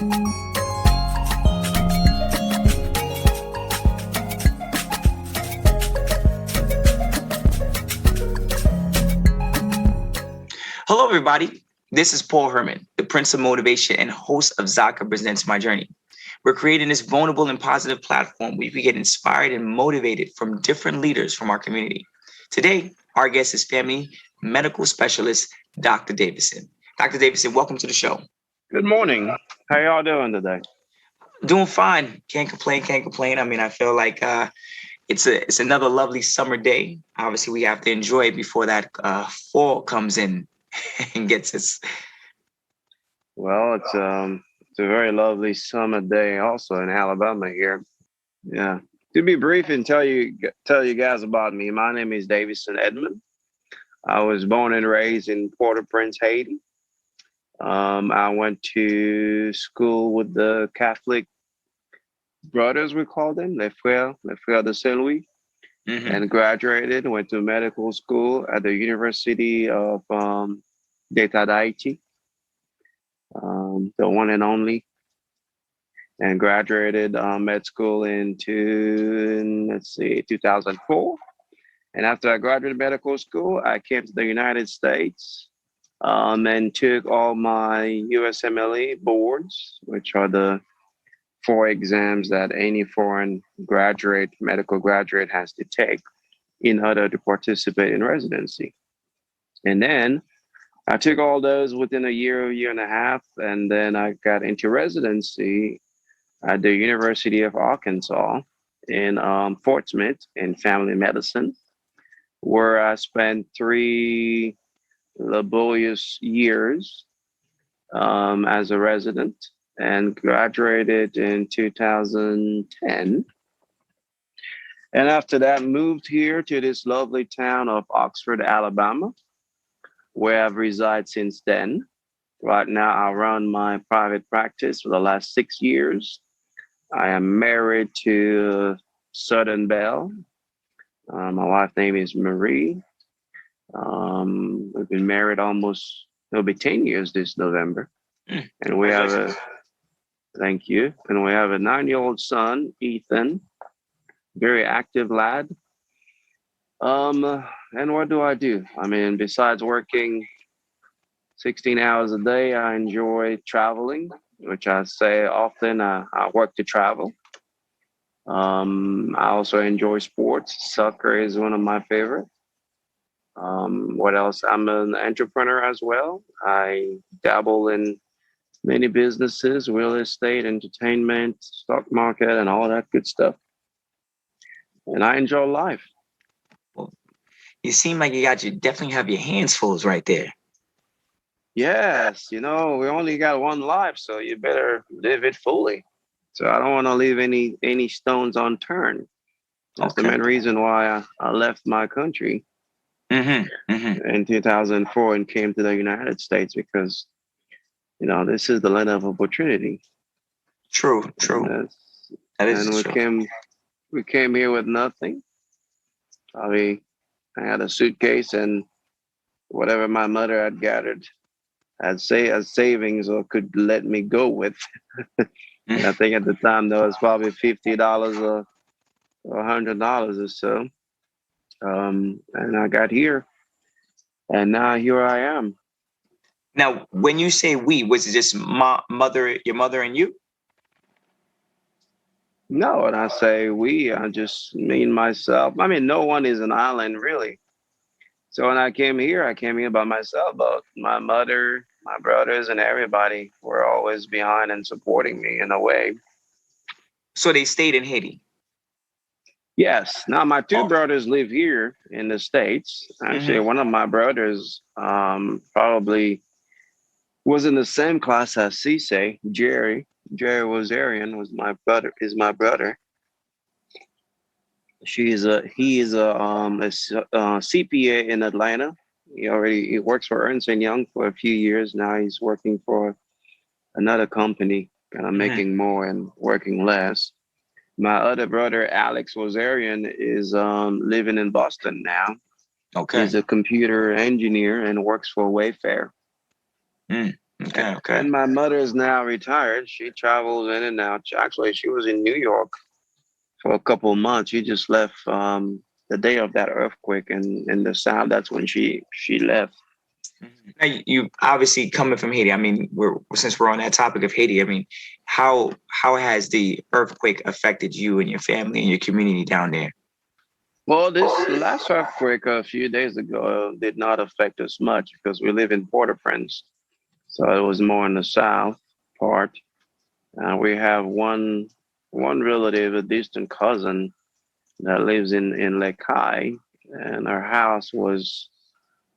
Hello, everybody. This is Paul Herman, the Prince of Motivation and host of Zaka Presents My Journey. We're creating this vulnerable and positive platform where we get inspired and motivated from different leaders from our community. Today, our guest is family medical specialist, Dr. Davisson. Dr. Davisson, welcome to the show. Good morning. How y'all doing today? Doing fine. Can't complain. Can't complain. I mean, I feel like it's another lovely summer day. Obviously, we have to enjoy it before that fall comes in and gets us. Well, it's a very lovely summer day also in Alabama here. Yeah. To be brief and tell you guys about me, my name is Davisson Edmond. I was born and raised in Port-au-Prince, Haiti. I went to school with the Catholic brothers, we call them, Les Frères de Saint-Louis, and graduated, went to medical school at the University of d'État d'Haïti, the one and only, and graduated med school in 2004. And after I graduated medical school, I came to the United States and took all my USMLE boards, which are the 4 exams that any foreign medical graduate has to take in order to participate in residency. And then I took all those within a year and a half, and then I got into residency at the University of Arkansas in Fort Smith in family medicine, where I spent 3 laborious years as a resident and graduated in 2010. And after that, moved here to this lovely town of Oxford, Alabama, where I've resided since then. Right now, I run my private practice for the last 6 years. I am married to Southern Belle. My wife's name is Marie. We've been married it'll be 10 years this November. And we have thank you. And we have a 9-year-old son, Ethan, very active lad. And what do I do? I mean, besides working 16 hours a day, I enjoy traveling, which I say often I work to travel. I also enjoy sports. Soccer is one of my favorites. What else? I'm an entrepreneur as well. I dabble in many businesses, real estate, entertainment, stock market, and all that good stuff. And I enjoy life. Well, you seem like you definitely have your hands full right there. Yes, we only got one life, so you better live it fully. So I don't want to leave any stones unturned. That's the main reason why I left my country in 2004 and came to the United States, because this is the land of opportunity. True. That is true. We came here with nothing. I had a suitcase and whatever my mother had gathered, as savings or could let me go with. And I think at the time that was probably $50 or $100 or so. And I got here, and now here I am. Now, when you say we, was it just your mother and you? No, when I say we, I just mean myself. I mean, no one is an island, really. So when I came here by myself, but my mother, my brothers, and everybody were always behind and supporting me in a way. So they stayed in Haiti? Yes. Now, my 2 brothers live here in the States. Actually, one of my brothers probably was in the same class as Cisse, Jerry. Jerry Rosarian is my brother. He is a CPA in Atlanta. He works for Ernst & Young for a few years now. He's working for another company, kind of making more and working less. My other brother, Alex Rosarian, is living in Boston now. Okay. He's a computer engineer and works for Wayfair. Okay, okay. And my mother is now retired. She travels in and out. Actually, she was in New York for a couple of months. She just left the day of that earthquake in the south. That's when she left. Now, you obviously coming from Haiti. I mean, since we're on that topic of Haiti, I mean, how has the earthquake affected you and your family and your community down there? Well, this last earthquake a few days ago did not affect us much because we live in Port-au-Prince, so it was more in the south part. We have one relative, a distant cousin that lives in Lekai, and her house was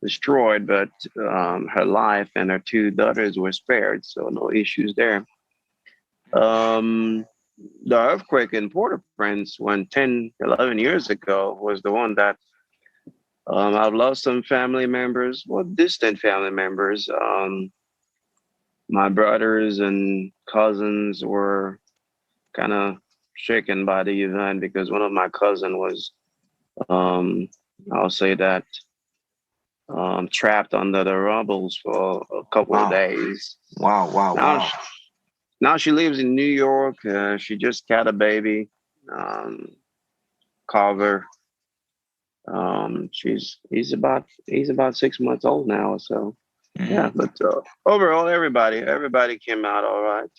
destroyed, but her life and her two daughters were spared, so no issues there. Um, the earthquake in Port-au-Prince, when 10, 11 years ago, was the one that I've lost some family members, well, distant family members. My brothers and cousins were kind of shaken by the event because one of my cousin was, um, I'll say that, trapped under the rubbles for a couple of Wow, days. wow, wow, Now, wow. now she lives in New York. She just got a baby, um, Carver. He's about 6 months old now. So yeah, Hmm. but overall, everybody came out all right.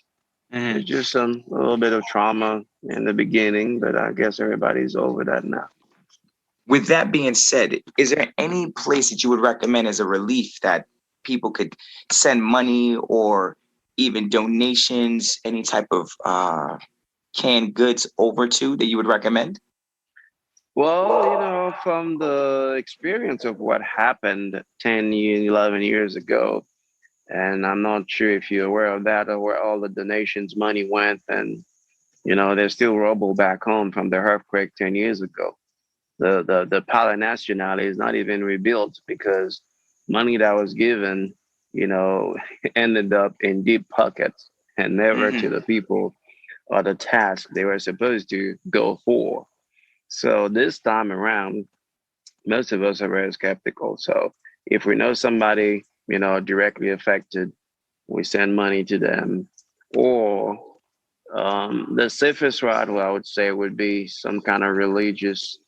Hmm. There's just a little bit of trauma in the beginning, but I guess everybody's over that now. With that being said, is there any place that you would recommend as a relief that people could send money or even donations, any type of canned goods over to that you would recommend? Well, from the experience of what happened 10, 11 years ago, and I'm not sure if you're aware of that or where all the donations money went, and there's still rubble back home from the earthquake 10 years ago. The Palais National is not even rebuilt because money that was given, you know, ended up in deep pockets and never to Hmm. the people or the task they were supposed to go for. So this time around, most of us are very skeptical. So if we know somebody, directly affected, we send money to them. Or the safest route, well, I would say, would be some kind of religious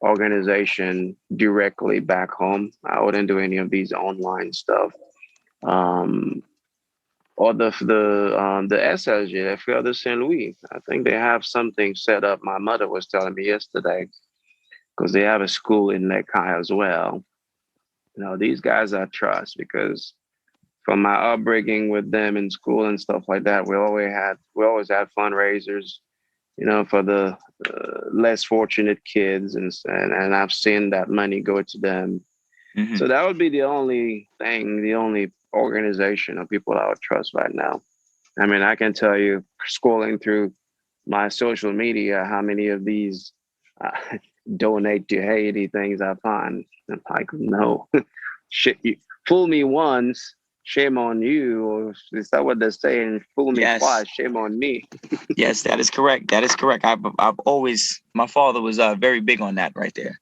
organization directly back home. I wouldn't do any of these online stuff. Um, or the SLG, the Fleur de Saint Louis. I think they have something set up. My mother was telling me yesterday because they have a school in Lekai as well. These guys I trust because from my upbringing with them in school and stuff like that, we always had fundraisers, for the less fortunate kids, and I've seen that money go to them. Hmm. So that would be the only thing, the only organization of people I would trust right now. I mean, I can tell you, scrolling through my social media, how many of these uh, donate to Haiti things I find. I'm like, no, shit, you fool me once, shame on you. Or is that what they're saying? Fool me Yes, twice, shame on me. yes, that is correct. That is correct. I've always, my father was very big on that right there.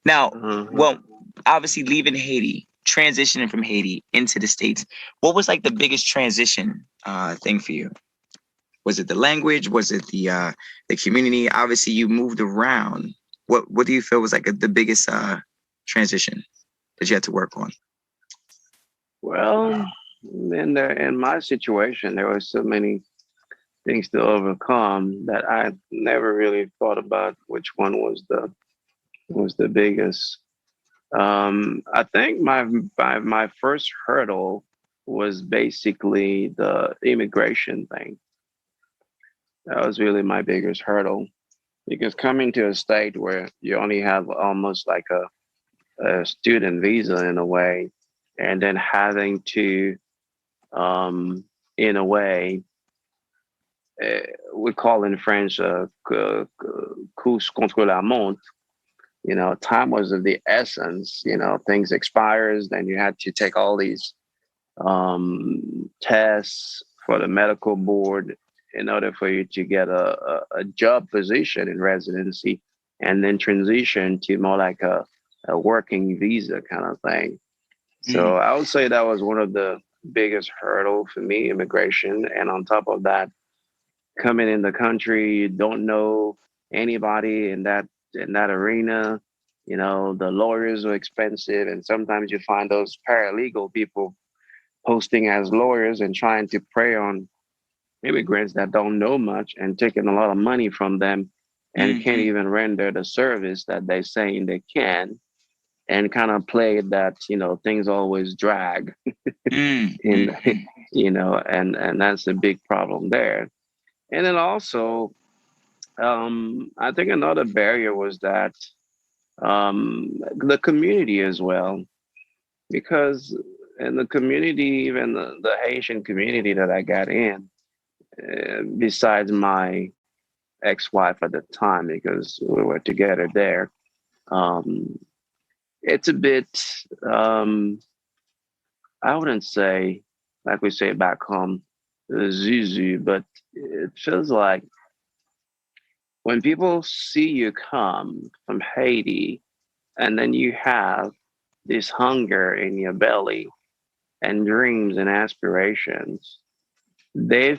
Now, Uh-huh. well, obviously leaving Haiti, transitioning from Haiti into the States, what was like the biggest transition thing for you? Was it the language? Was it the community? Obviously, you moved around. What do you feel was like the biggest transition that you had to work on? Well, in my situation, there were so many things to overcome that I never really thought about which one was the biggest. I think my first hurdle was basically the immigration thing. That was really my biggest hurdle because coming to a state where you only have almost like a student visa in a way, and then having to, in a way, uh, we call in French course contre la montre. Time was of the essence. Things expires, then you had to take all these tests for the medical board in order for you to get a job position in residency and then transition to more like a working visa kind of thing. So Hmm. I would say that was one of the biggest hurdle for me, immigration. And on top of that, coming in the country, you don't know anybody in that arena. You know, the lawyers are expensive, and sometimes you find those paralegal people posting as lawyers and trying to prey on immigrants that don't know much and taking a lot of money from them and can't Mm-hmm. even render the service that they're saying they can, and kind of play that, you know, things always drag in, Mm-hmm. you know, and that's a big problem there. And then also, I think another barrier was that the community as well, because in the community, even the Haitian community that I got in, besides my ex-wife at the time, because we were together there, um, it's a bit, um, I wouldn't say, like we say back home, zuzu, but it feels like when people see you come from Haiti and then you have this hunger in your belly and dreams and aspirations, they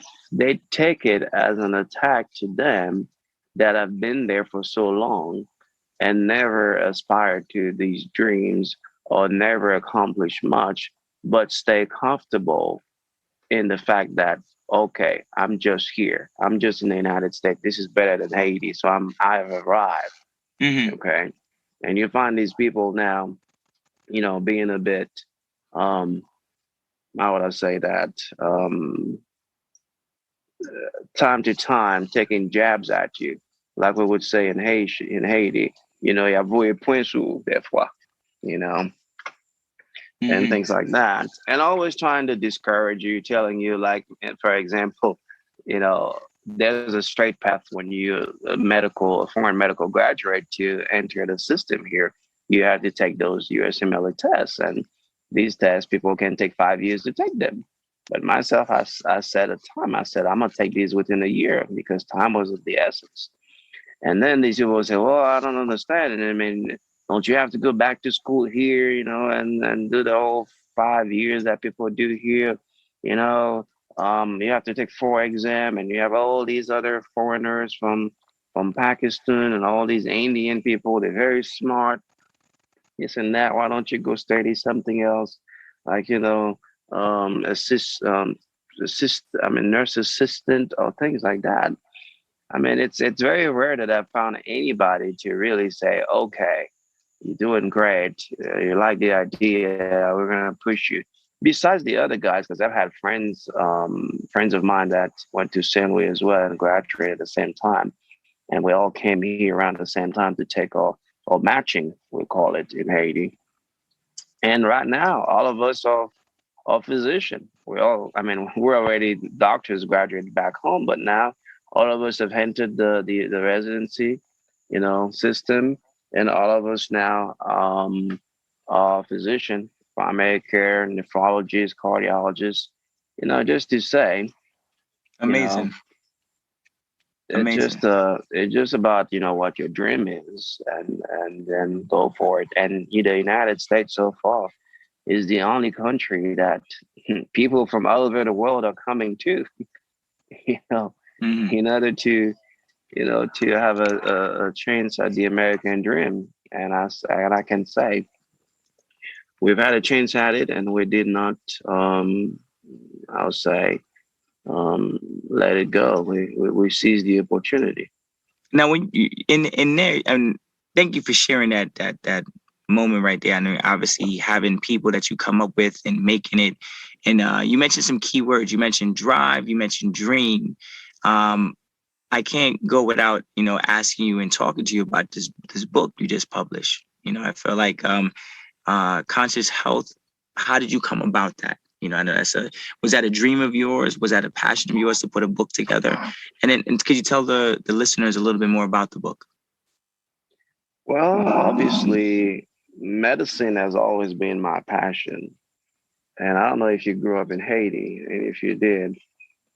take it as an attack to them that have been there for so long and never aspired to these dreams or never accomplished much, but stay comfortable in the fact that, okay, I'm just here. I'm just in the United States. This is better than Haiti, so I've arrived. Mm-hmm. Okay, and you find these people now, you know, being a bit, um, how would I say that? Time to time, taking jabs at you, like we would say in Haiti, you know, y a point sur des fois, you know, and Mm-hmm. things like that, and always trying to discourage you, telling you, like, for example, you know, there's a straight path when you a foreign medical graduate to enter the system here. You have to take those USMLE tests, and these tests people can take 5 years to take them. But myself, I said at the time, I said I'm gonna take these within a year because time was of the essence. And then these people will say, "Well, I don't understand." And I mean, don't you have to go back to school here, you know, and do the whole 5 years that people do here, you know? You have to take four exam, and you have all these other foreigners from Pakistan and all these Indian people. They're very smart, this and that. Why don't you go study something else, like, you know, I mean, nurse assistant or things like that. I mean, it's very rare that I've found anybody to really say, "Okay, you're doing great. You like the idea. We're gonna push you." Besides the other guys, because I've had friends of mine that went to Saint Louis as well and graduated at the same time, and we all came here around the same time to take our matching, we call it in Haiti. And right now, all of us are physician. We all, I mean, we're already doctors graduated back home, but now all of us have entered the residency, you know, system, and all of us now are physician, primary care, nephrologist, cardiologist. You know, just to say, you know, Amazing. Amazing. it's just about, you know, what your dream is, and then go for it. And the United States so far is the only country that people from all over the world are coming to, you know, Mm-hmm. in order to, you know, to have a chance at the American dream. And I can say we've had a chance at it, and we did not, um, I'll say, um, let it go. We seized the opportunity. Now, when you in there, and thank you for sharing that moment right there. I know obviously having people that you come up with and making it, and you mentioned some key words. You mentioned drive. You mentioned dream. Um, I can't go without asking you and talking to you about this book you just published. I feel like conscious health. How did you come about that? I know was that a dream of yours? Was that a passion of yours to put a book together? And then, could you tell the listeners a little bit more about the book? Well, obviously, medicine has always been my passion. And I don't know if you grew up in Haiti, and if you did,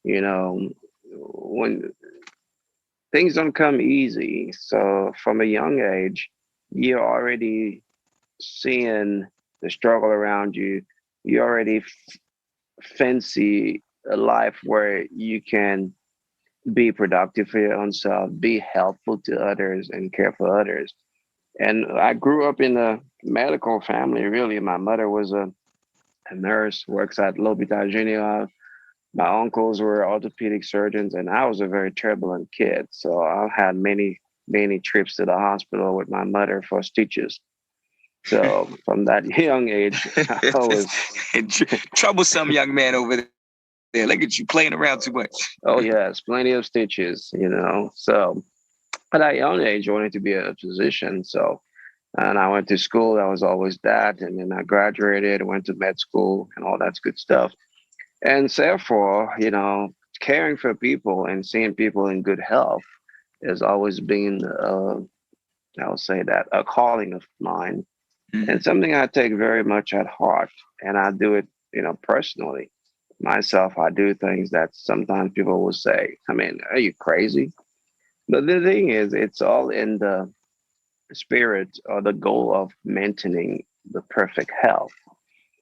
you know, when things don't come easy. So from a young age, you're already seeing the struggle around you. You already fancy life where you can be productive for your own self, be helpful to others, and care for others. And I grew up in a medical family. Really, my mother was a nurse, works at L'Hôpital Général. My uncles were orthopedic surgeons, and I was a very turbulent kid. So I had many trips to the hospital with my mother for stitches. So from that young age, I was, Troublesome young man over there. Look at you playing around too much. oh yes, plenty of stitches, you know. So at that young age, I wanted to be a physician. So, and I went to school. I was always that, and then I graduated, went to med school, and all that good stuff. And so therefore, you know, caring for people and seeing people in good health has always been, I would say that, a calling of mine and Mhm. something I take very much at heart. And I do it, you know, personally. Myself, I do things that sometimes people will say, I mean, are you crazy? But the thing is, it's all in the spirit or the goal of maintaining the perfect health.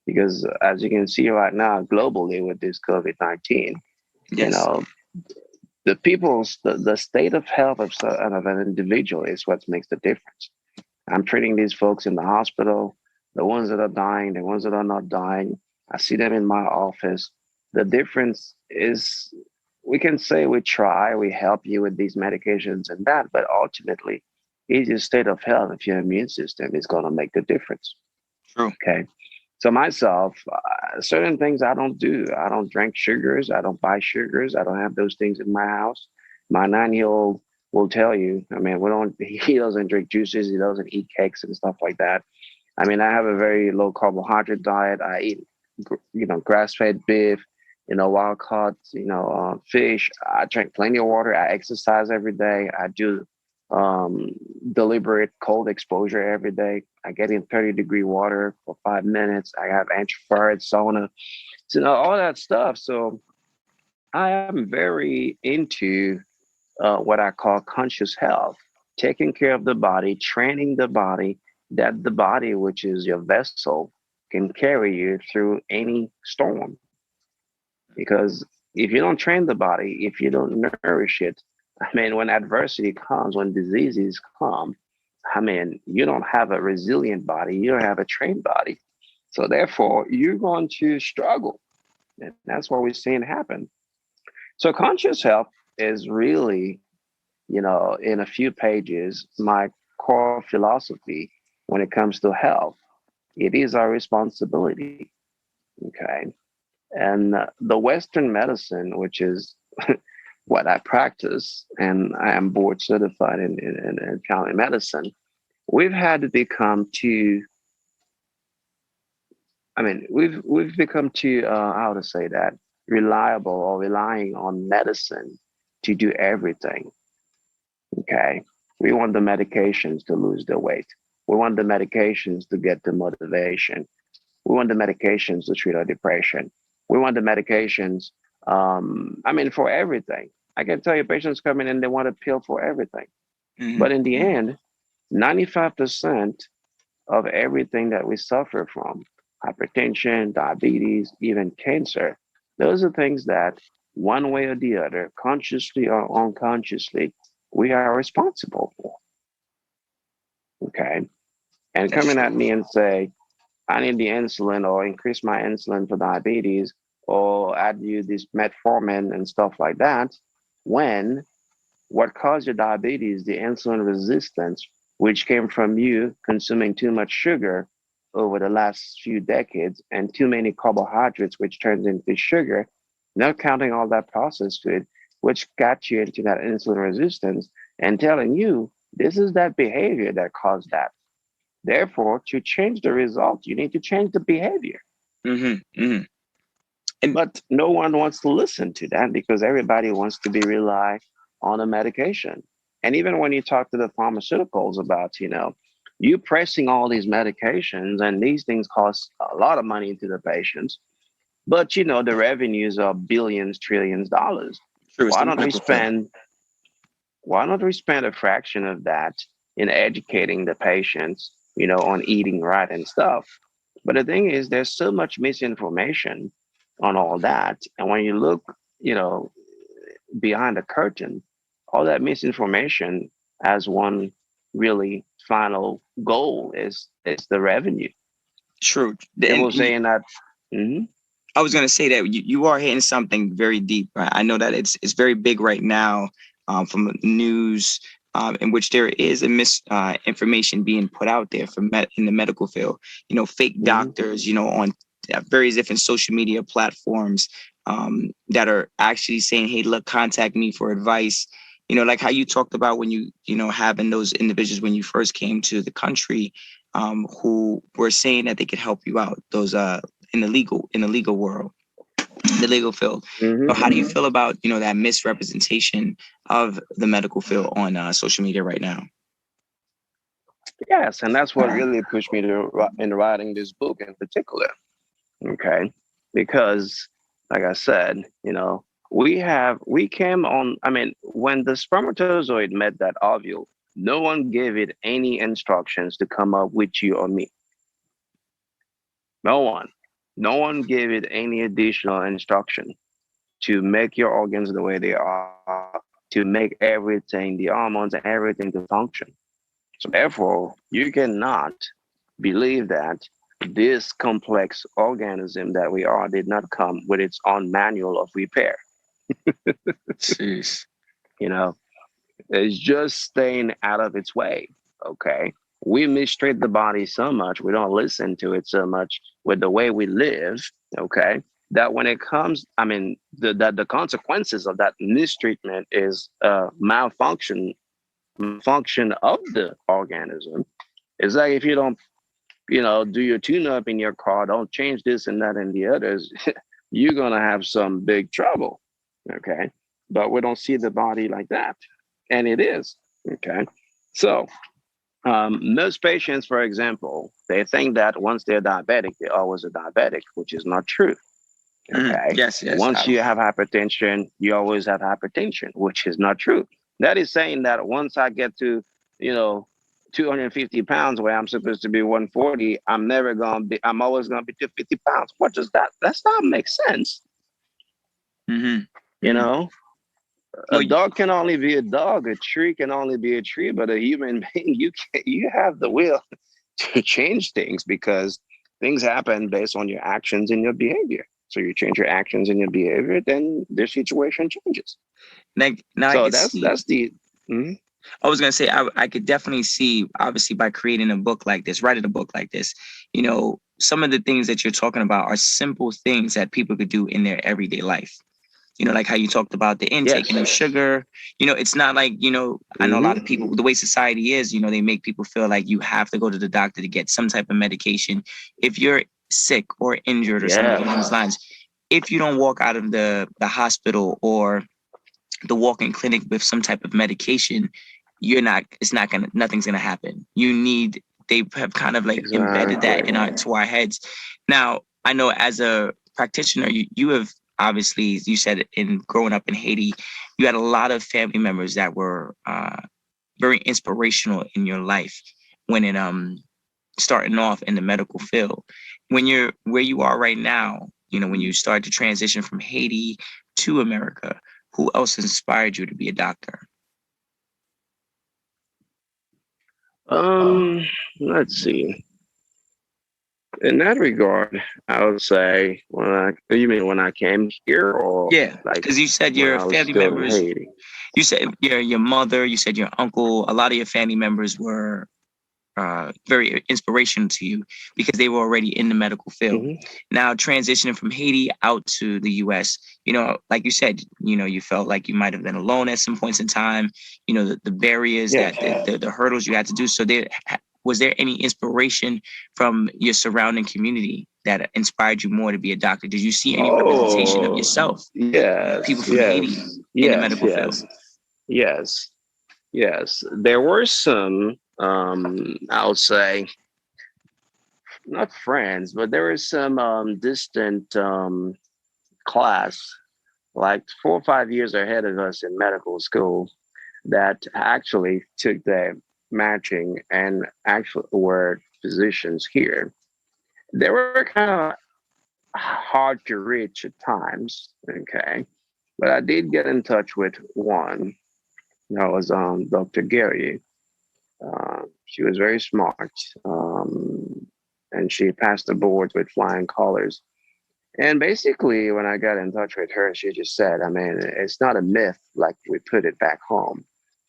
Because as you can see right now, globally with this COVID-19, you Yes. know, the state of health of an individual is what makes the difference. I'm treating these folks in the hospital, the ones that are dying, the ones that are not dying. I see them in my office. The difference is we can say we try, we help you with these medications and that, but ultimately, it's your state of health of your immune system is going to make the difference. True. Okay. So myself, certain things I don't do. I don't drink sugars. I don't buy sugars. I don't have those things in my house. My 9-year-old will tell you. I mean, we don't. He doesn't drink juices. He doesn't eat cakes and stuff like that. I mean, I have a very low carbohydrate diet. I eat, grass-fed beef. Wild caught. Fish. I drink plenty of water. I exercise every day. I do um, deliberate cold exposure every day. I get in 30-degree water for 5 minutes. I have infrared sauna, so, all that stuff. So I am very into what I call conscious health, taking care of the body, training the body, that the body, which is your vessel, can carry you through any storm. Because if you don't train the body, if you don't nourish it, I mean, when adversity comes, when diseases come, I mean, you don't have a resilient body, you don't have a trained body. So therefore, you're going to struggle. And that's what we're seeing happen. So conscious health is really, in a few pages, my core philosophy when it comes to health. It is our responsibility. Okay. And the Western medicine, which is what I practice, and I am board certified in family medicine, we've had to become too, I mean, we've become too, how to say that, reliable or relying on medicine to do everything. Okay. We want the medications to lose the weight. We want the medications to get the motivation. We want the medications to treat our depression. We want the medications, for everything. I can tell you patients come in and they want a pill for everything. But in the Hmm. end, 95% of everything that we suffer from, hypertension, diabetes, even cancer, those are things that one way or the other, consciously or unconsciously, we are responsible for. Okay. And That's coming true. at me and say, I need the insulin or increase my insulin for diabetes or add you this metformin and stuff like that, when what caused your diabetes, the insulin resistance, which came from you consuming too much sugar over the last few decades and too many carbohydrates, which turns into sugar, not counting all that processed food, which got you into that insulin resistance and telling you this is that behavior that caused that. Therefore, to change the result, you need to change the behavior. Hmm. Hmm. And But no one wants to listen to that because everybody wants to be rely on a medication. And even when you talk to the pharmaceuticals about, you pressing all these medications and these things cost a lot of money to the patients, but the revenues are billions, trillions dollars. true, it's Why the don't we medical field. spend why don't we spend a fraction of that in educating the patients, on eating right and stuff? But the thing is, there's so much misinformation on all that. And when you look, you know, behind the curtain, all that misinformation as one really final goal is the revenue. True. People saying that. Mhm. I was going to say that you are hitting something very deep. Right? I know that it's very big right now, from news, in which there is a information being put out there in the medical field. Fake doctors. On various different social media platforms, that are actually saying, "Hey, look, contact me for advice." Like how you talked about when having those individuals when you first came to the country, who were saying that they could help you out. Those in the legal world, the legal field. So how do you feel about that misrepresentation of the medical field on social media right now? Yes, and that's what really pushed me in writing this book in particular. Okay, because like I said, we came on. I mean, when the spermatozoid met that ovule, no one gave it any instructions to come up with you or me. No one. No one gave it any additional instruction to make your organs the way they are, to make everything, the hormones and everything to function. So therefore, you cannot believe that this complex organism that we are did not come with its own manual of repair. Jeez. You know, it's just staying out of its way. Okay. We mistreat the body so much, we don't listen to it so much with the way we live. Okay. That when it comes, I mean, the consequences of that mistreatment is malfunction of the organism. It's like if you don't, do your tune up in your car, don't change this and that and the others, you're going to have some big trouble. Okay. But we don't see the body like that. And it is. Okay. So, most patients, for example, they think that once they're diabetic, they're always a diabetic, which is not true. Okay. Yes, yes. Once you have hypertension, you always have hypertension, which is not true. That is saying that once I get to, you know, 250 pounds where I'm supposed to be 140, I'm always going to be 250 pounds. What does that, that's not make sense. Mm-hmm. You know, a Well, dog can only be a dog, a tree can only be a tree, but a human being, you have the will to change things because things happen based on your actions and your behavior. So you change your actions and your behavior, then the situation changes. now I So could see. that's the. Mhm. I was gonna say I could definitely see, obviously, by creating a book like this, writing a book like this, some of the things that you're talking about are simple things that people could do in their everyday life. Like how you talked about the intake Yes. of sugar. It's not like, I know a lot of people, the way society is, they make people feel like you have to go to the doctor to get some type of medication. If you're sick or injured or something along those lines, if you don't walk out of the hospital or the walk-in clinic with some type of medication, nothing's gonna happen. They have kind of like embedded that to our heads. Now, I know as a practitioner, you have obviously, you said in growing up in Haiti, you had a lot of family members that were very inspirational in your life when it starting off in the medical field. When you're where you are right now, when you start to transition from Haiti to America, who else inspired you to be a doctor? Let's see. In that regard, I would say you mean when I came here or Yeah, like because you said when your I was family still in members, Haiti? you said your mother, you said your uncle, a lot of your family members were very inspirational to you because they were already in the medical field. Mhm. Now transitioning from Haiti out to the US, like you said, you felt like you might have been alone at some points in time, the barriers Yes. the hurdles you had to do. So was there any inspiration from your surrounding community that inspired you more to be a doctor? Did you see any representation of yourself, people Yes, from Haiti in the medical field? yes, yes. There were some, I would say, not friends, but there was some distant class, like 4 or 5 years ahead of us in medical school, that actually took the matching and actually were physicians here. They were kind of, hard to reach at times. Okay, but I did get in touch with one. That was Dr. Gary. She was very smart, and she passed the boards with flying colors. And basically, when I got in touch with her, she just said, I mean, it's not a myth like we put it back home.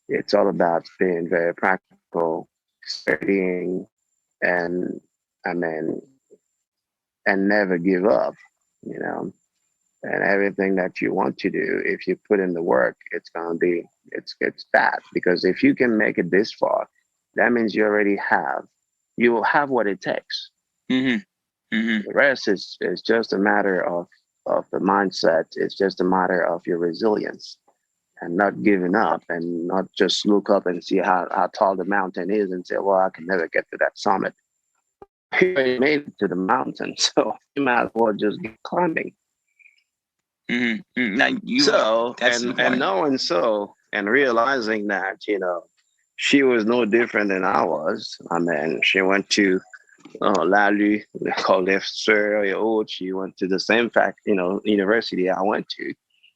It's all about being very practical, studying, and I mean, and never give up, you know. And everything that you want to do, if you put in the work, it's gonna be it's bad because if you can make it this far, that means you will have what it takes. Mm-hmm. Mm-hmm. The rest is just a matter of the mindset. It's just a matter of your resilience and not giving up and not just look up and see how tall the mountain is and say, well, I can never get to that summit. You already made it to the mountain, so you might as well just keep climbing. Mm-hmm. Now that's the And point. knowing so and realizing that, she was no different than I was. I mean, she went to Lalu, they called it Sir Old. She went to the same university I went to.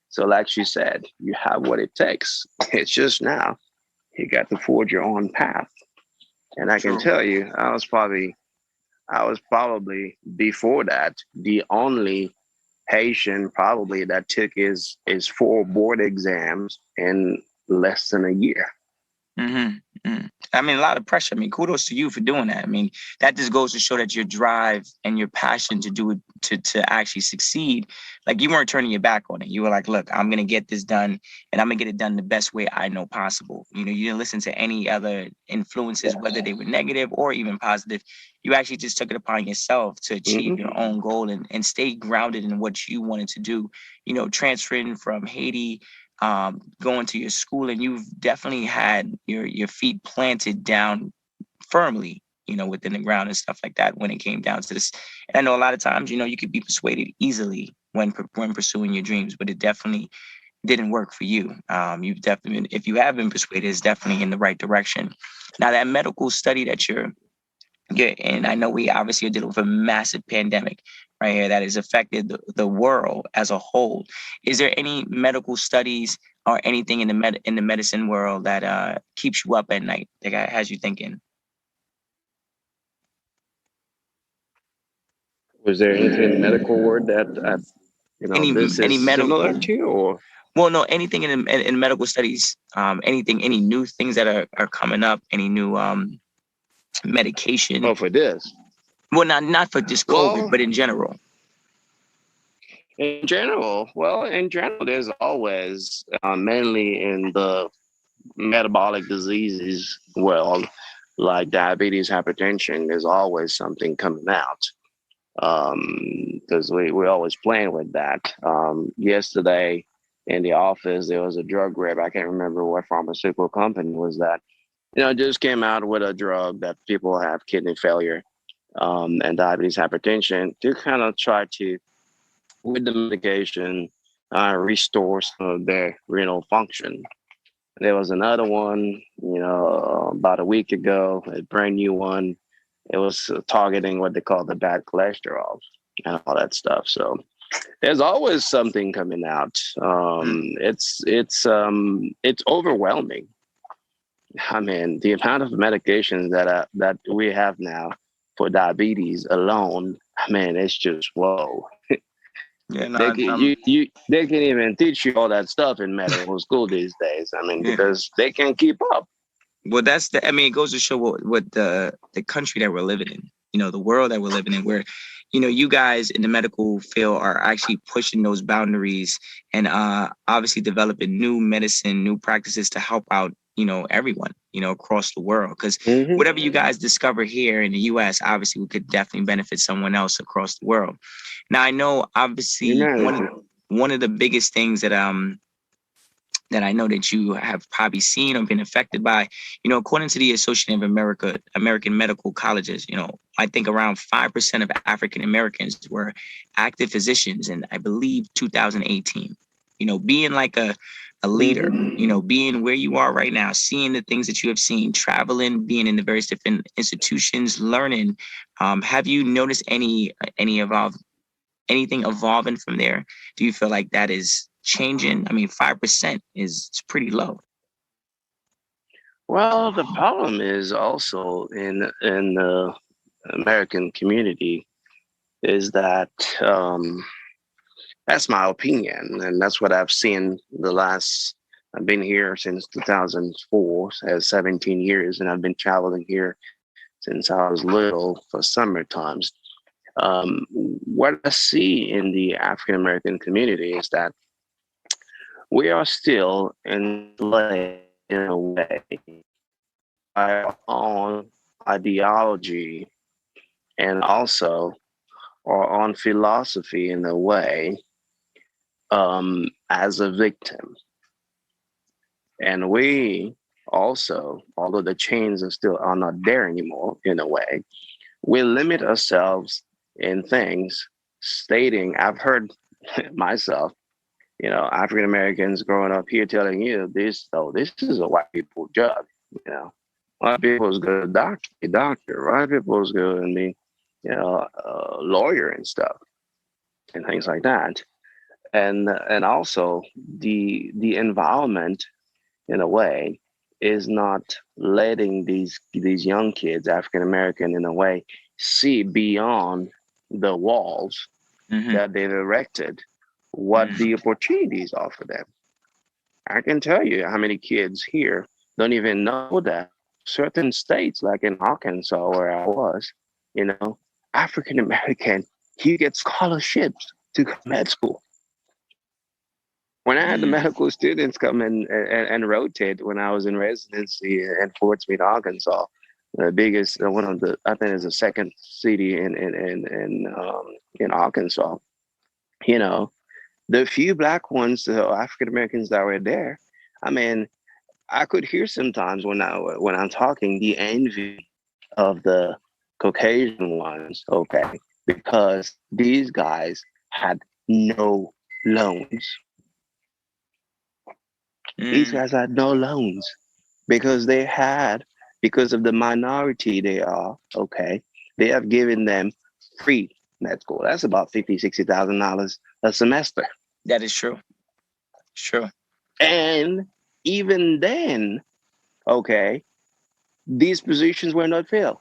So like she said, you have what it takes. It's just now you got to forge your own path. And I can True. tell you, I was probably before that the only Haitian probably that took his 4 board exams in less than a year. Mm-hmm. Mm-hmm. I mean, a lot of pressure. I mean, kudos to you for doing that. I mean, that just goes to show that your drive and your passion to do it, to actually succeed, like you weren't turning your back on it. You were like, look, I'm going to get this done and I'm going to get it done the best way I know possible. You didn't listen to any other influences, whether they were negative or even positive. You actually just took it upon yourself to achieve your own goal and stay grounded in what you wanted to do. Transferring from Haiti, going to your school, and you've definitely had your feet planted down firmly, within the ground and stuff like that when it came down to this. And I know a lot of times, you could be persuaded easily when pursuing your dreams, but it definitely didn't work for you. You've definitely, if you have been persuaded, it's definitely in the right direction. Now that medical study that you're and I know we obviously are dealing with a massive pandemic right here that has affected the world as a whole. Is there any medical studies or anything in the medicine world that keeps you up at night, that has you thinking? Was there anything in the medical word that this Any is similar medical? to, or Well, no, anything in medical studies, any new things that are coming up, any new medication? for this? Well, not for just COVID, Well, but in general. in general, there's always mainly in the metabolic diseases world, like diabetes, hypertension. There's always something coming out because we're always playing with that. Yesterday in the office, there was a drug rep. I can't remember what pharmaceutical company was that. Just came out with a drug that people have kidney failure and diabetes, hypertension to kind of try to, with the medication, restore some of their renal function. There was another one, about a week ago, a brand new one. It was targeting what they call the bad cholesterol and all that stuff. So there's always something coming out. It's overwhelming. I mean, the amount of medications that we have now for diabetes alone, I mean, it's just whoa. Yeah, no, They can even teach you all that stuff in medical school these days. I mean, because they can keep up. Well, it goes to show what the country that we're living in, the world that we're living in, where, you guys in the medical field are actually pushing those boundaries and obviously developing new medicine, new practices to help out, everyone, across the world. Because whatever you guys discover here in the US, obviously we could definitely benefit someone else across the world. Now, I know obviously one of the biggest things that I know that you have probably seen or been affected by, according to the Association of American Medical Colleges, I think around 5% of African Americans were active physicians in, I believe, 2018. Being like a leader, being where you are right now, seeing the things that you have seen, traveling, being in the various different institutions, learning. Have you noticed any of anything evolving from there? Do you feel like that is changing? I mean, 5% is pretty low. Well, the problem is also in the American community is that that's my opinion, and that's what I've seen the last. I've been here since 2004, as 17 years, and I've been traveling here since I was little for summer times. What I see in the African American community is that we are still enslaved in a way by our own ideology and also our own philosophy in a way as a victim. And we also, although the chains are not there anymore in a way, we limit ourselves in things stating, I've heard myself, African Americans growing up here telling you this is a white people job, white people's go to doctor, white people's go and be, a lawyer and stuff and things like that. And also the environment in a way is not letting these young kids, African American in a way, see beyond the walls that they've erected what the opportunities are for them. I can tell you how many kids here don't even know that certain states, like in Arkansas where I was, African American, you get scholarships to med school. When I had the medical students come in and rotate when I was in residency in Fort Smith, Arkansas, the biggest one of the, I think, is the second city in Arkansas. The few black ones, the African Americans that were there, I mean, I could hear sometimes when I'm talking the envy of the Caucasian ones, okay, because these guys had no loans. These guys had no loans because because of the minority they are, okay, they have given them free med school. That's about $50,000-$60,000 a semester. That is true. Sure. And even then, okay, these positions were not filled.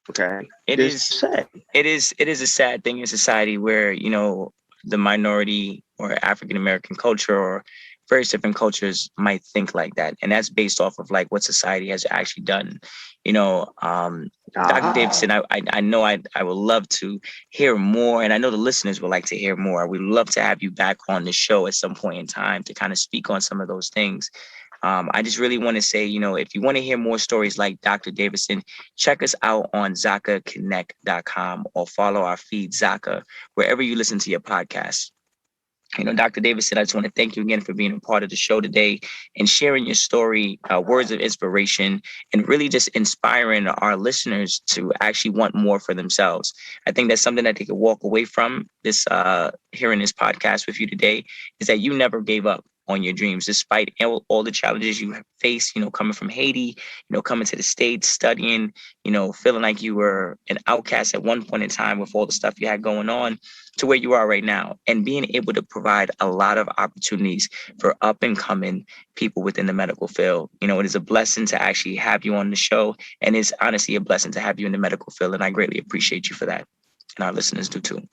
Okay. It is sad. It is a sad thing in society where, the minority or African American culture or various different cultures might think like that. And that's based off of like what society has actually done. Dr. Davisson, I know I would love to hear more, and I know the listeners would like to hear more. We'd love to have you back on the show at some point in time to kind of speak on some of those things. I just really want to say, if you want to hear more stories like Dr. Davisson, check us out on ZakaConnect.com or follow our feed, Zaka, wherever you listen to your podcasts. Dr. Davisson, I just want to thank you again for being a part of the show today and sharing your story, words of inspiration, and really just inspiring our listeners to actually want more for themselves. I think that's something that they could walk away from this, hearing this podcast with you today, is that you never gave up on your dreams, despite all the challenges you have faced, coming from Haiti, coming to the States, studying, feeling like you were an outcast at one point in time with all the stuff you had going on, to where you are right now, and being able to provide a lot of opportunities for up and coming people within the medical field. It is a blessing to actually have you on the show, and it's honestly a blessing to have you in the medical field. And I greatly appreciate you for that. And our listeners do too.